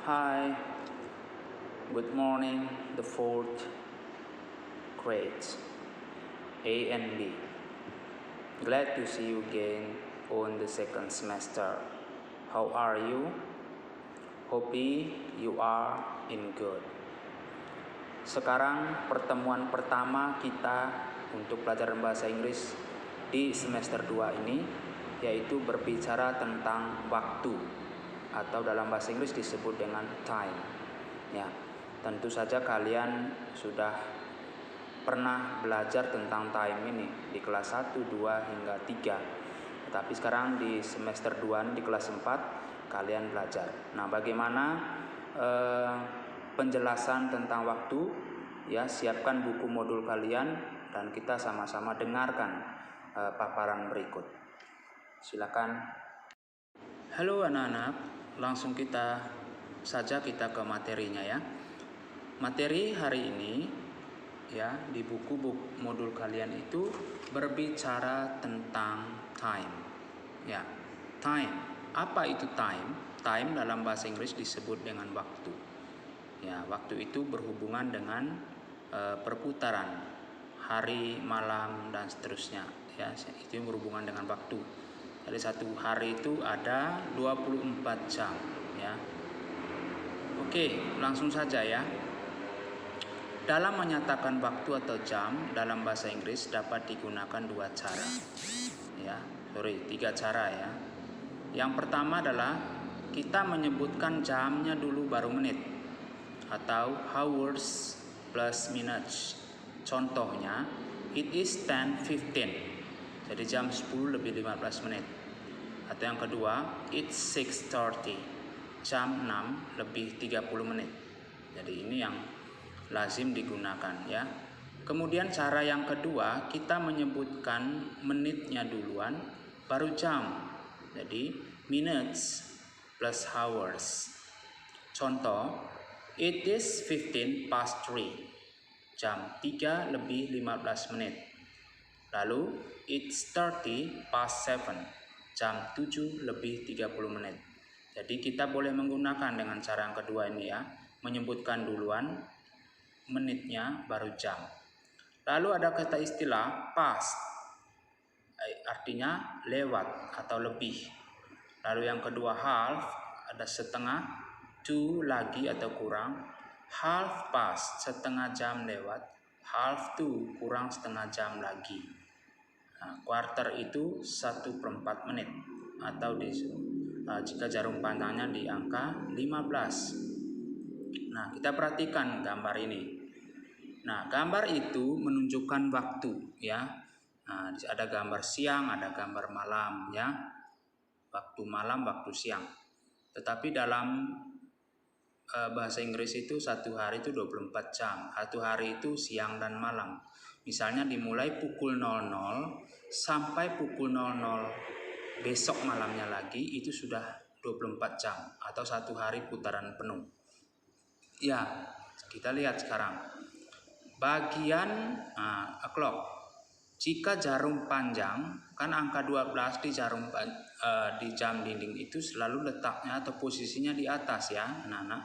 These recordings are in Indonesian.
Hi, good morning, the fourth grades, A and B. Glad to see you again on the second semester. How are you? Hope you are in good. Sekarang pertemuan pertama kita untuk pelajaran bahasa Inggris di semester 2 ini, yaitu berbicara tentang waktu, atau dalam bahasa Inggris disebut dengan time. Ya, tentu saja kalian sudah pernah belajar tentang time ini di kelas 1, 2, hingga 3. Tetapi sekarang di semester 2 ini di kelas 4 kalian belajar. Nah, bagaimana penjelasan tentang waktu? Ya, siapkan buku modul kalian dan kita sama-sama dengarkan paparan berikut. Silakan. Halo anak-anak, langsung kita ke materinya ya. Materi hari ini ya di buku modul kalian itu berbicara tentang time. Ya, time. Apa itu time? Time dalam bahasa Inggris disebut dengan waktu. Ya, waktu itu berhubungan dengan perputaran hari, malam, dan seterusnya. Ya, itu yang berhubungan dengan waktu. Jadi satu hari itu ada 24 jam ya. Oke, langsung saja ya. Dalam menyatakan waktu atau jam dalam bahasa Inggris dapat digunakan dua cara. Ya, tiga cara ya. Yang pertama adalah kita menyebutkan jamnya dulu baru menit, atau hours plus minutes. Contohnya, it is 10:15. Jadi jam 10 lebih 15 menit. Atau yang kedua, it's 6:30. Jam 6 lebih 30 menit. Jadi ini yang lazim digunakan ya. Kemudian cara yang kedua, kita menyebutkan menitnya duluan baru jam. Jadi minutes plus hours. Contoh, it is 15:03. Jam 3 lebih 15 menit. Lalu it's 7:30. Jam 7 lebih 30 menit. Jadi kita boleh menggunakan dengan cara yang kedua ini ya, menyebutkan duluan menitnya baru jam. Lalu ada kata istilah past, artinya lewat atau lebih. Lalu yang kedua half, ada setengah, to lagi atau kurang, half past setengah jam lewat, half to kurang setengah jam lagi. Nah, quarter itu 1/4 menit, atau jika jarum panjangnya di angka 15. Nah, kita perhatikan gambar ini. Nah, gambar itu menunjukkan waktu ya. Nah, ada gambar siang, ada gambar malam ya. Waktu malam, waktu siang. Tetapi dalam bahasa Inggris itu satu hari itu 24 jam. Satu hari itu siang dan malam. Misalnya dimulai pukul 00 sampai pukul 00 besok malamnya lagi, itu sudah 24 jam atau satu hari putaran penuh. Ya, kita lihat sekarang. Bagian clock. Jika jarum panjang, kan angka 12 di di jam dinding itu selalu letaknya atau posisinya di atas ya, anak-anak.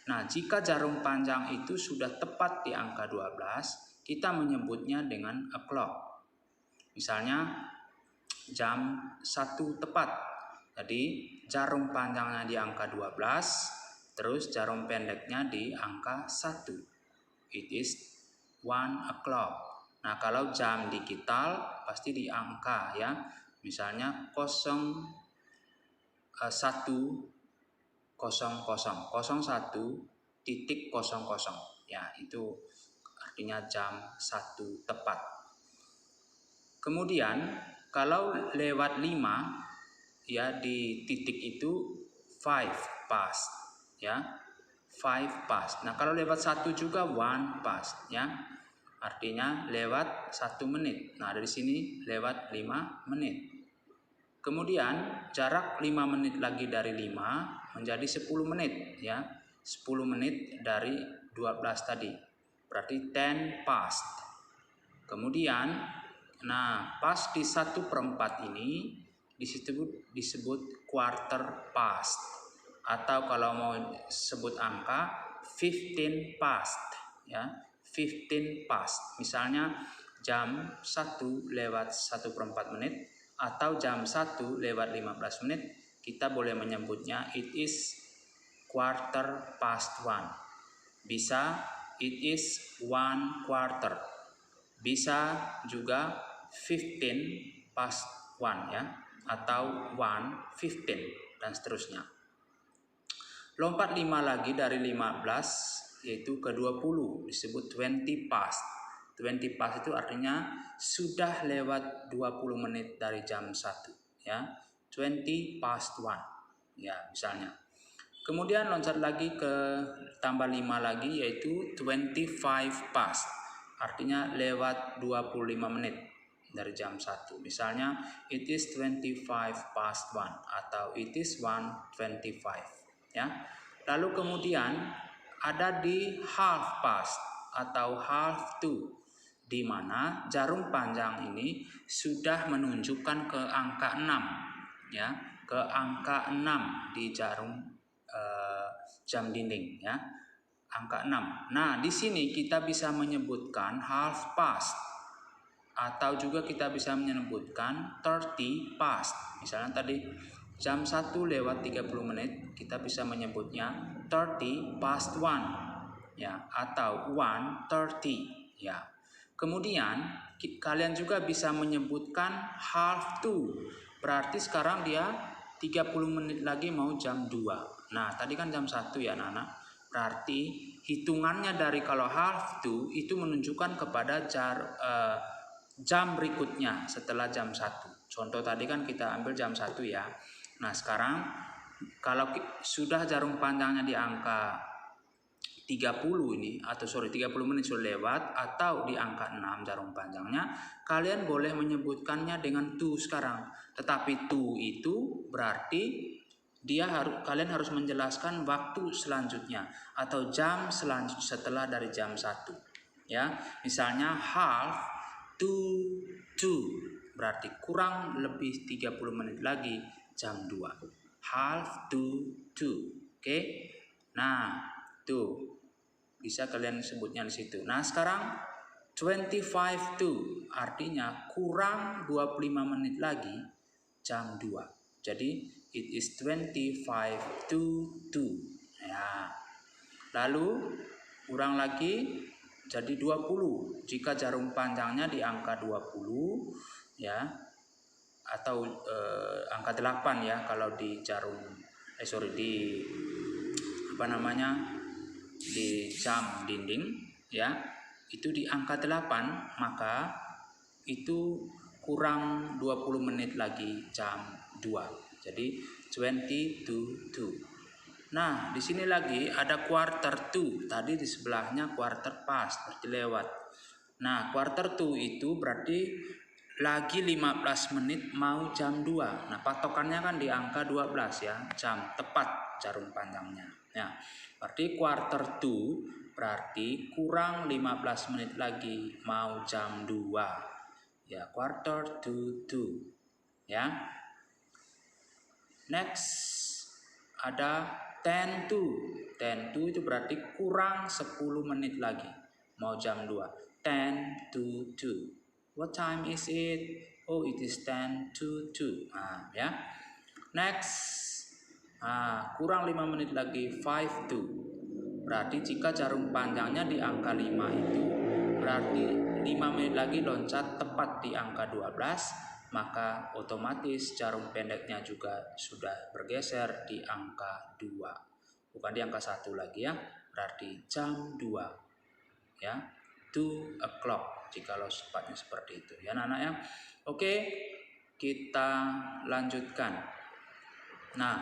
Nah, jika jarum panjang itu sudah tepat di angka 12, kita menyebutnya dengan o'clock. Misalnya jam 1 tepat. Jadi jarum panjangnya di angka 12, terus jarum pendeknya di angka 1. It is 1 o'clock. Nah, kalau jam digital pasti di angka ya. Misalnya 01:00. Ya, itu artinya jam 1 tepat. Kemudian kalau lewat 5 ya, di titik itu 5 past ya. 5 past. Nah, kalau lewat 1 juga 1 past ya. Artinya lewat 1 menit. Nah, dari sini lewat 5 menit. Kemudian jarak 5 menit lagi dari 5 menjadi 10 menit ya. 10 menit dari 12 tadi. Berarti 10 past. Kemudian pas di 1/4 ini disebut quarter past Atau kalau mau sebut angka 15 past ya, 15 past. Misalnya jam 1 lewat 1/4 menit atau jam 1 lewat 15 menit, kita boleh menyebutnya it is 1/4. Bisa it is 1/4. Bisa juga 15 past 1 ya, atau 1:15 dan seterusnya. Lompat 5 lagi dari 15 yaitu ke 20, disebut 20 past. 20 past itu artinya sudah lewat 20 menit dari jam 1 ya. 20 past 1 ya misalnya. Kemudian loncat lagi ke tambah 5 lagi yaitu 25 past. Artinya lewat 25 menit dari jam 1. Misalnya it is 25 past 1 atau it is 1:25 ya. Lalu kemudian ada di half past atau half to, di mana jarum panjang ini sudah menunjukkan ke angka 6 ya, ke angka 6 di jarum jam dinding ya. Angka 6. Nah, di sini kita bisa menyebutkan half past atau juga kita bisa menyebutkan 30 past. Misalnya tadi jam 1 lewat 30 menit, kita bisa menyebutnya 30 past 1 ya, atau 1:30 ya. Kemudian kalian juga bisa menyebutkan half to. Berarti sekarang dia 30 menit lagi mau jam 2. Nah, tadi kan jam 1 ya, anak-anak. Berarti hitungannya dari kalau half to itu menunjukkan kepada jam berikutnya setelah jam 1. Contoh tadi kan kita ambil jam 1 ya. Nah, sekarang kalau sudah jarum panjangnya di angka 30 ini, atau 30 menit sudah lewat, atau di angka 6 jarum panjangnya, kalian boleh menyebutkannya dengan to sekarang. Tetapi to itu berarti kalian harus menjelaskan waktu selanjutnya atau jam selanjutnya setelah dari jam 1 ya. Misalnya half to 2 berarti kurang lebih 30 menit lagi jam 2. Half to 2. Oke. Nah, tuh bisa kalian sebutnya di situ. Nah, sekarang 25 to artinya kurang 25 menit lagi jam 2. Jadi it is 25 to 2 ya. Lalu kurang lagi jadi 20 jika jarum panjangnya di angka 20 ya, atau angka 8 ya kalau di jarum di di jam dinding ya, itu di angka 8, maka itu kurang 20 menit lagi jam 2. Jadi 20 to 2. Nah, di sini lagi ada quarter to. Tadi di sebelahnya quarter past, berarti lewat. Nah, quarter to itu berarti lagi 15 menit mau jam 2. Nah, patokannya kan di angka 12 ya, jam tepat jarum panjangnya. Ya, berarti quarter to berarti kurang 15 menit lagi mau jam 2. Ya, quarter to 2. Ya. Next ada 10 to. 10 to itu berarti kurang 10 menit lagi mau jam 2. 10 to 2. What time is it? Oh, it is 10 to 2. Nah, ya. Next. Kurang 5 menit lagi 5 to. Berarti jika jarum panjangnya di angka 5 itu berarti 5 menit lagi loncat tepat di angka 12. Maka otomatis jarum pendeknya juga sudah bergeser di angka 2. Bukan di angka 1 lagi ya. Berarti jam 2. Ya. 2 o'clock jika lo sepatnya seperti itu. Ya anak-anak ya. Oke, kita lanjutkan. Nah,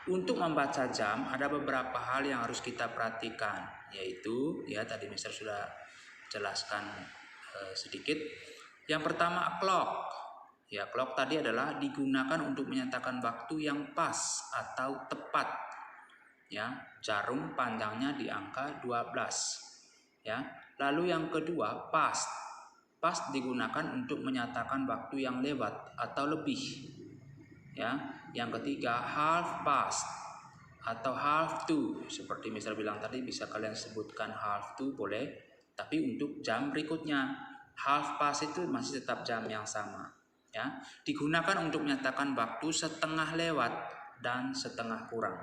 untuk membaca jam ada beberapa hal yang harus kita perhatikan. Yaitu ya tadi Mister sudah jelaskan sedikit. Yang pertama clock. Ya, clock tadi adalah digunakan untuk menyatakan waktu yang pas atau tepat. Ya, jarum panjangnya di angka 12. Ya. Lalu yang kedua, past. Past digunakan untuk menyatakan waktu yang lewat atau lebih. Ya. Yang ketiga, half past. atau have to. Seperti misal bilang tadi, bisa kalian sebutkan have to boleh, tapi untuk jam berikutnya. Half past itu masih tetap jam yang sama, ya. Digunakan untuk menyatakan waktu setengah lewat dan setengah kurang.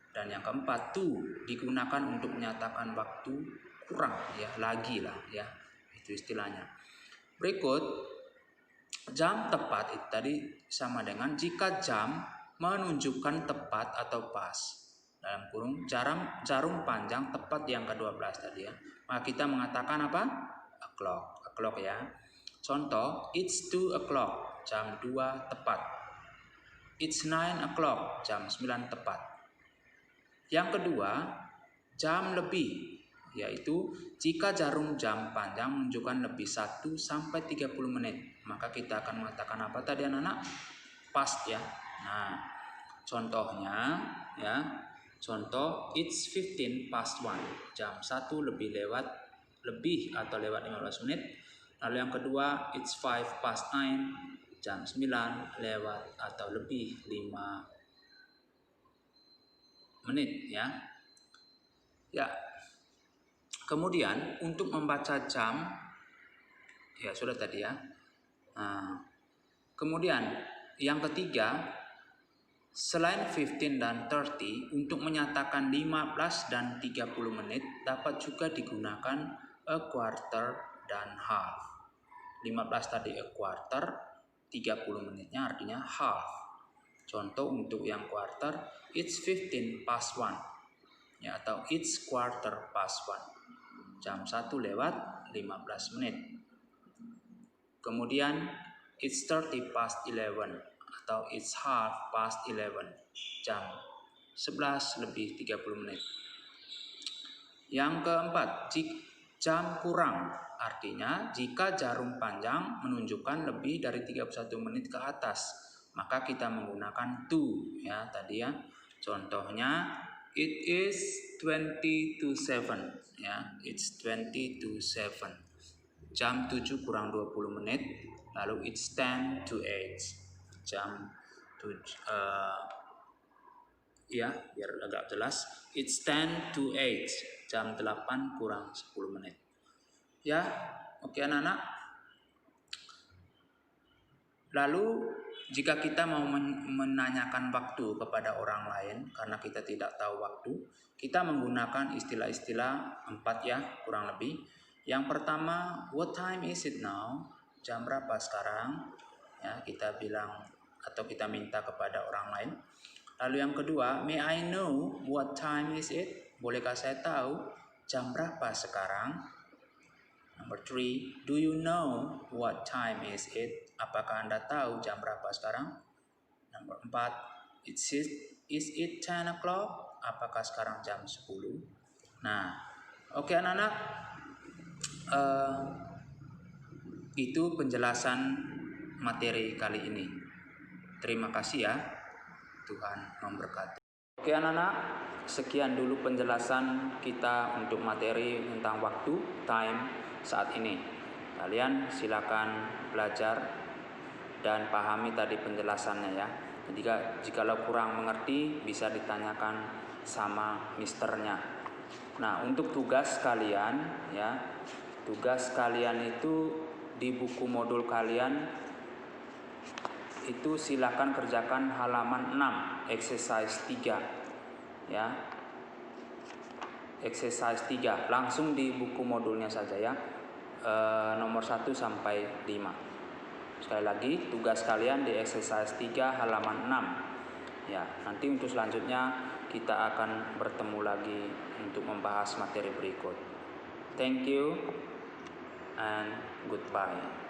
Dan yang keempat, to digunakan untuk menyatakan waktu kurang, ya, lagi lah, ya. Itu istilahnya. Berikut, jam tepat itu tadi sama dengan jika jam menunjukkan tepat atau pas. Dalam kurung jarum panjang tepat yang ke-12 tadi, ya. Maka kita mengatakan apa? O'clock, ya. Contoh, it's 2 o'clock, jam 2 tepat. It's 9 o'clock, jam 9 tepat. Yang kedua, jam lebih, yaitu jika jarum jam panjang menunjukkan lebih 1 sampai 30 menit, maka kita akan mengatakan apa tadi anak-anak? Past, ya. Nah, contohnya, ya. Contoh, it's 15 past 1, jam 1 lebih atau lewat 15 menit. Lalu yang kedua, it's 5 past 9, jam 9 lewat atau lebih 5 menit, ya. Ya. Kemudian untuk membaca jam, ya sudah tadi, ya. Nah, kemudian yang ketiga, selain 15 dan 30, untuk menyatakan 15 dan 30 menit dapat juga digunakan a quarter dan half. 15 tadi a quarter, 30 menitnya artinya half. Contoh untuk yang quarter, it's 15 past 1, ya, atau it's quarter past 1, jam 1 lewat 15 menit. Kemudian it's 30 past 11 atau it's half past 11, jam 11 lebih 30 menit. Yang keempat, jam kurang, artinya jika jarum panjang menunjukkan lebih dari 31 menit ke atas, maka kita menggunakan to, ya, tadi, ya. Contohnya, it is 20 to 7, ya, it's 20 to 7, jam 7 kurang 20 menit. Lalu it's 10 to 8, jam 7, ya, biar agak jelas, it's 10 to 8, jam 8 kurang 10 menit. Ya, oke anak-anak. Lalu jika kita mau menanyakan waktu kepada orang lain karena kita tidak tahu waktu, kita menggunakan istilah-istilah 4, ya, kurang lebih. Yang pertama, what time is it now? Jam berapa sekarang? Ya, kita bilang atau kita minta kepada orang lain. Lalu yang kedua, may I know what time is it? Bolehkah saya tahu jam berapa sekarang? Number 3, do you know what time is it? Apakah Anda tahu jam berapa sekarang? Number 4, is it 10 o'clock? Apakah sekarang jam 10? Nah, oke anak-anak. Itu penjelasan materi kali ini. Terima kasih, ya. Tuhan memberkati. Oke anak-anak, sekian dulu penjelasan kita untuk materi tentang waktu, time, saat ini. Kalian silakan belajar dan pahami tadi penjelasannya, ya. Jikalau kurang mengerti bisa ditanyakan sama misternya. Nah, untuk tugas kalian, ya, tugas kalian itu di buku modul kalian itu silakan kerjakan halaman 6, exercise 3, ya. Exercise 3 langsung di buku modulnya saja, ya. Nomor 1 sampai 5. Sekali lagi, tugas kalian di exercise 3 halaman 6. Ya, nanti untuk selanjutnya kita akan bertemu lagi untuk membahas materi berikut. Thank you and goodbye.